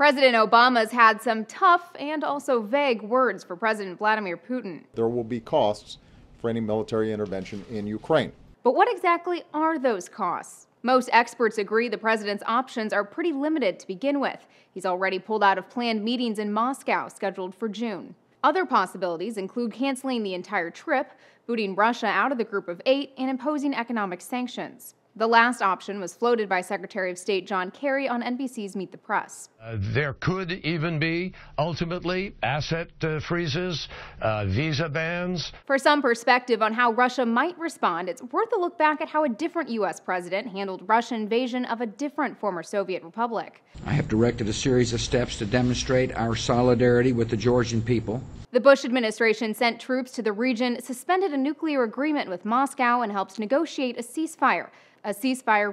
President Obama's had some tough and also vague words for President Vladimir Putin. There will be costs for any military intervention in Ukraine. But what exactly are those costs? Most experts agree the president's options are pretty limited to begin with. He's already pulled out of planned meetings in Moscow scheduled for June. Other possibilities include canceling the entire trip, booting Russia out of the Group of Eight, and imposing economic sanctions. The last option was floated by Secretary of State John Kerry on NBC's Meet the Press. There could even be, ultimately, asset freezes, visa bans. For some perspective on how Russia might respond, it's worth a look back at how a different U.S. president handled Russian invasion of a different former Soviet republic. I have directed a series of steps to demonstrate our solidarity with the Georgian people. The Bush administration sent troops to the region, suspended a nuclear agreement with Moscow, and helped negotiate a ceasefire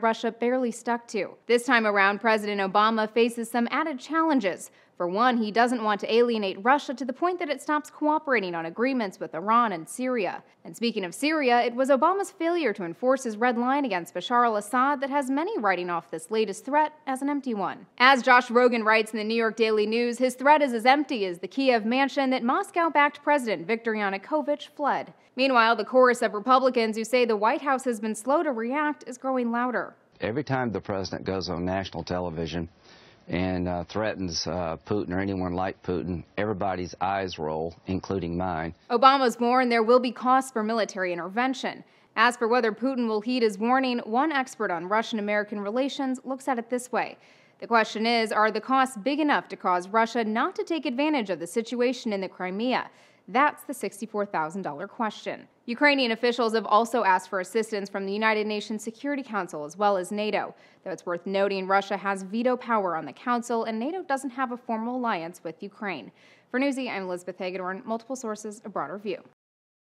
Russia barely stuck to. This time around, President Obama faces some added challenges. For one, he doesn't want to alienate Russia to the point that it stops cooperating on agreements with Iran and Syria. And speaking of Syria, it was Obama's failure to enforce his red line against Bashar al-Assad that has many writing off this latest threat as an empty one. As Josh Rogan writes in the New York Daily News, his threat is as empty as the Kiev mansion that Moscow-backed President Viktor Yanukovych fled. Meanwhile, the chorus of Republicans who say the White House has been slow to react is growing louder. Every time the president goes on national television and threatens Putin or anyone like Putin, everybody's eyes roll, including mine. Obama's warned there will be costs for military intervention. As for whether Putin will heed his warning, one expert on Russian-American relations looks at it this way. The question is, are the costs big enough to cause Russia not to take advantage of the situation in the Crimea? That's the $64,000 question. Ukrainian officials have also asked for assistance from the United Nations Security Council as well as NATO. Though it's worth noting Russia has veto power on the council and NATO doesn't have a formal alliance with Ukraine. For Newsy, I'm Elizabeth Hagedorn, multiple sources, a broader view.